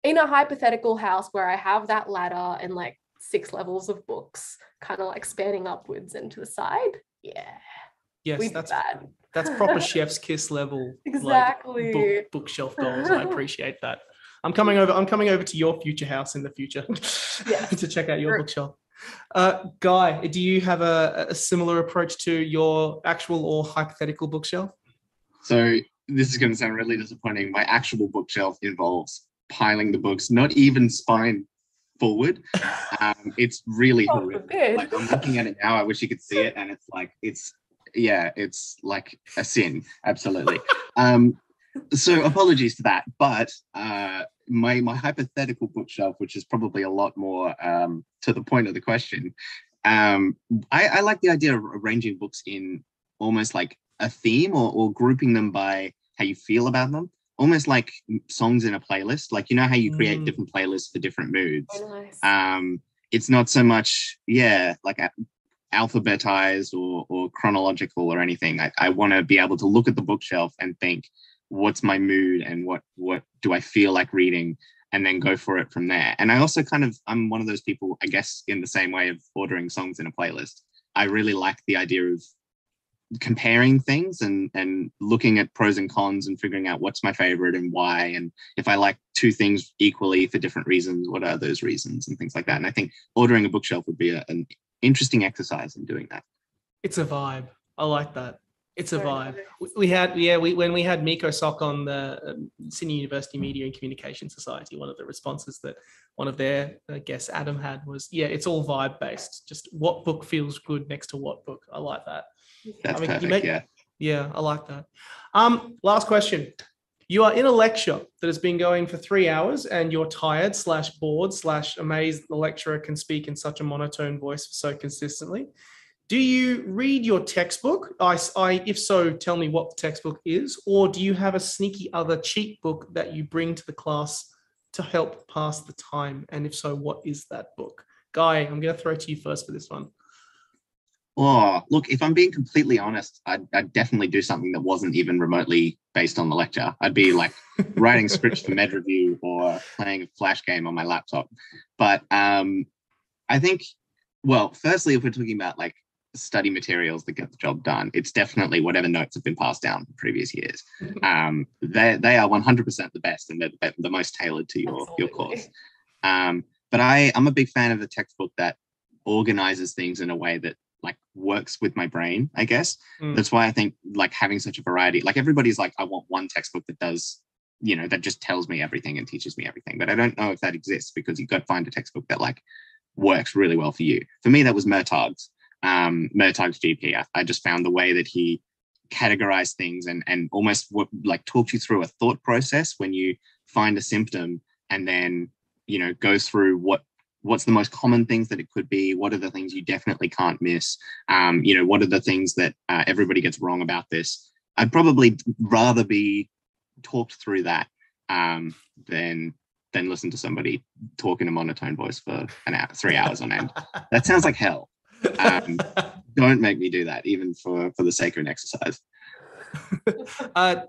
in a hypothetical house where I have that ladder and like 6 levels of books kind of like spanning upwards and to the side. Yeah. Yes, that's proper chef's kiss level. Exactly. Like, bookshelf goals. I appreciate that. I'm coming over to your future house in the future to check out your bookshelf. Guy, do you have a similar approach to your actual or hypothetical bookshelf? So this is going to sound really disappointing. My actual bookshelf involves piling the books, not even spine forward. It's really horrific. Like, I'm looking at it now. I wish you could see it, and it's like it's like a sin. Absolutely. So apologies for that, but my hypothetical bookshelf, which is probably a lot more to the point of the question, I like the idea of arranging books in almost like a theme or grouping them by how you feel about them, almost like songs in a playlist. Like, you know how you create different playlists for different moods. Oh, nice. It's not so much, like alphabetized or chronological or anything. I want to be able to look at the bookshelf and think, what's my mood and what do I feel like reading, and then go for it from there. And I also I'm one of those people, I guess, in the same way of ordering songs in a playlist. I really like the idea of comparing things and looking at pros and cons and figuring out what's my favorite and why. And if I like two things equally for different reasons, what are those reasons and things like that. And I think ordering a bookshelf would be an interesting exercise in doing that. It's a vibe. I like that. It's a vibe. Nice. When we had Miko Sok on the Sydney University Media and Communication Society, one of the responses that one of their guests, Adam, had was, it's all vibe based. Just what book feels good next to what book. I like that. That's perfect. Yeah, I like that. Last question. You are in a lecture that has been going for 3 hours and you're tired / bored / amazed the lecturer can speak in such a monotone voice so consistently. Do you read your textbook? If so, tell me what the textbook is. Or do you have a sneaky other cheat book that you bring to the class to help pass the time? And if so, what is that book? Guy, I'm going to throw to you first for this one. Oh, look, if I'm being completely honest, I'd definitely do something that wasn't even remotely based on the lecture. I'd be like writing scripts for Med Review or playing a Flash game on my laptop. But I think, well, firstly, if we're talking about like study materials that get the job done, it's definitely whatever notes have been passed down from previous years. They are 100% the best and they're the most tailored to your course. But I'm a big fan of a textbook that organizes things in a way that like works with my brain, I guess. That's why I think like having such a variety, like everybody's like, I want one textbook that does, that just tells me everything and teaches me everything. But I don't know if that exists, because you've got to find a textbook that like works really well for you. For me, that was Murtaugh's GP. I just found the way that he categorized things and almost like talked you through a thought process when you find a symptom, and then, goes through what's the most common things that it could be, what are the things you definitely can't miss, what are the things that everybody gets wrong about this. I'd probably rather be talked through that than listen to somebody talk in a monotone voice for 3 hours on end. That sounds like hell. Don't make me do that, even for the sake of an exercise.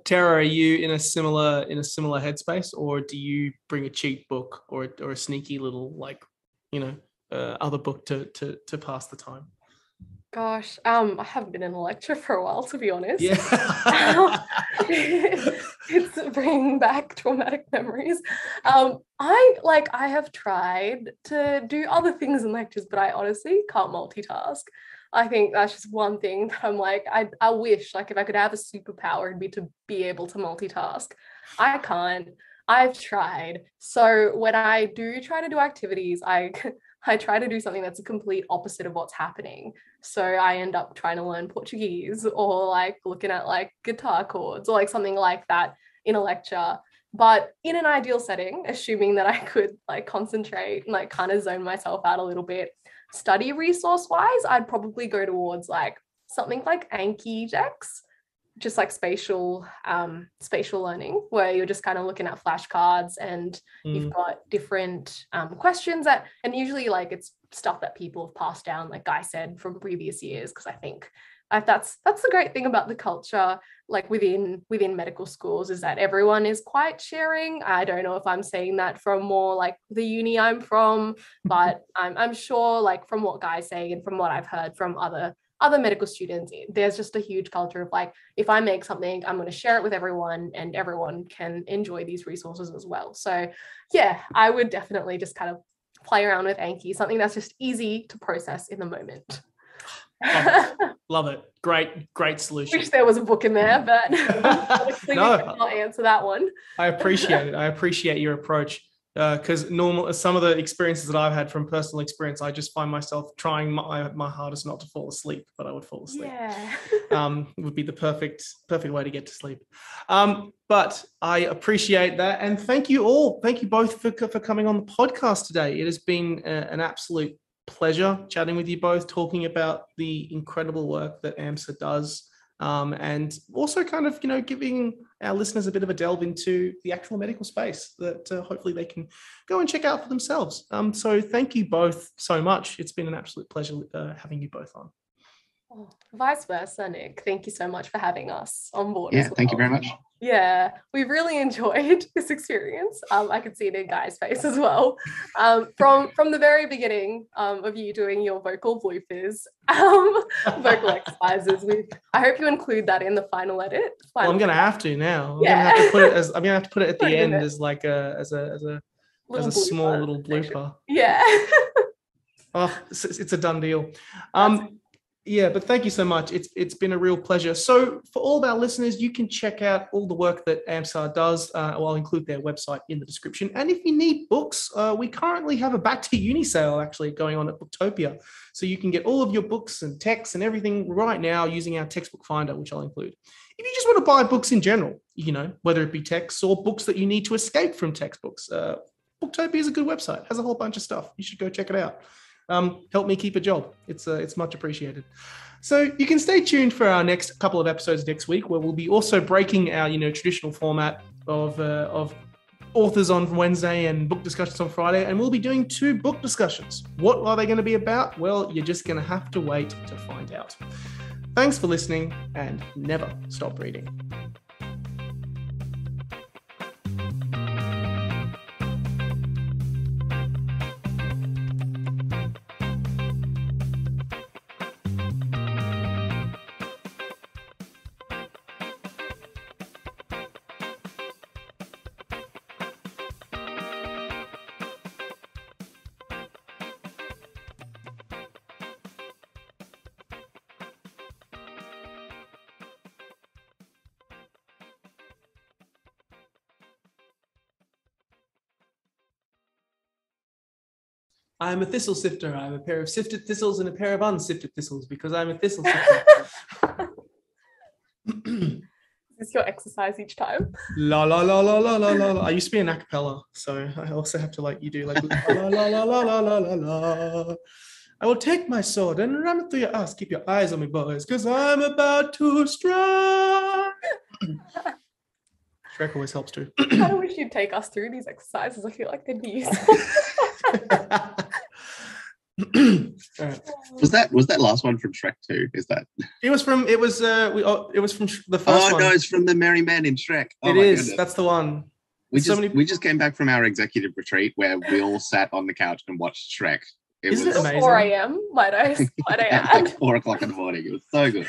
Tara, are you in a similar headspace, or do you bring a cheat book or a sneaky little other book to pass the time? Gosh, I haven't been in a lecture for a while, to be honest. Yeah. It's bringing back traumatic memories. I have tried to do other things in lectures, but I honestly can't multitask. I think that's just one thing that I'm like, I wish, like, if I could have a superpower, it'd be to be able to multitask. I can't. I've tried. So when I do try to do activities, I try to do something that's a complete opposite of what's happening. So I end up trying to learn Portuguese, or like looking at like guitar chords or like something like that in a lecture. But in an ideal setting, assuming that I could like concentrate and like kind of zone myself out a little bit, study resource wise, I'd probably go towards like something like Anki Jex, just like spatial learning, where you're just kind of looking at flashcards and you've got different questions and usually like it's stuff that people have passed down, like Guy said, from previous years, because I think that's the great thing about the culture, like within medical schools, is that everyone is quite sharing. I don't know if I'm saying that from more like the uni I'm from, but I'm sure, like from what Guy's saying and from what I've heard from other medical students, there's just a huge culture of like, if I make something, I'm going to share it with everyone and everyone can enjoy these resources as well. So yeah, I would definitely just kind of play around with Anki, something that's just easy to process in the moment. Love it. Great solution. Wish there was a book in there, but honestly, no, we cannot answer that one. I appreciate it. I appreciate your approach. Because some of the experiences that I've had from personal experience, I just find myself trying my hardest not to fall asleep, but I would fall asleep. Yeah. It would be the perfect way to get to sleep. But I appreciate that, and thank you all. Thank you both for coming on the podcast today. It has been an absolute pleasure chatting with you both, talking about the incredible work that AMSA does and also kind of, giving our listeners a bit of a delve into the actual medical space that hopefully they can go and check out for themselves. So thank you both so much. It's been an absolute pleasure having you both on. Oh, vice versa, Nick. Thank you so much for having us on board. Yeah, as well. thank you very much. Yeah, we've really enjoyed this experience. I could see it in Guy's face as well. From the very beginning of you doing your vocal bloopers, vocal exercises. I hope you include that in the final edit. Well, I'm gonna have to now. I'm gonna have to put it at the end as like a small little blooper. Yeah. Oh, it's a done deal. Yeah, but thank you so much. It's been a real pleasure. So for all of our listeners, you can check out all the work that AMSA does. I'll include their website in the description. And if you need books, we currently have a back to uni sale actually going on at Booktopia. So you can get all of your books and texts and everything right now using our textbook finder, which I'll include. If you just want to buy books in general, whether it be texts or books that you need to escape from textbooks, Booktopia is a good website. It has a whole bunch of stuff. You should go check it out. Help me keep a job. It's much appreciated. So you can stay tuned for our next couple of episodes next week, where we'll be also breaking our traditional format of authors on Wednesday and book discussions on Friday, and we'll be doing 2 book discussions. What are they going to be about? Well, you're just going to have to wait to find out. Thanks for listening, and never stop reading. I'm a thistle sifter. I'm a pair of sifted thistles and a pair of unsifted thistles because I'm a thistle sifter. Is this your exercise each time? La la la la la la la. I used to be an a cappella, so I also have to you do la la la la la la la la la. I will take my sword and ram it through your ass. Keep your eyes on me, boys, because I'm about to strike. Shrek always helps too. I kind of wish you'd take us through these exercises. I feel like they'd be useful. Was that last one from Shrek 2? Is that? It was from the first one. Oh no, it's from the Merry Men in Shrek. Oh, it is. Goodness. That's the one. We just came back from our executive retreat where we all sat on the couch and watched Shrek. Isn't it amazing? 4 a.m. Might I add? Like 4 o'clock in the morning. It was so good.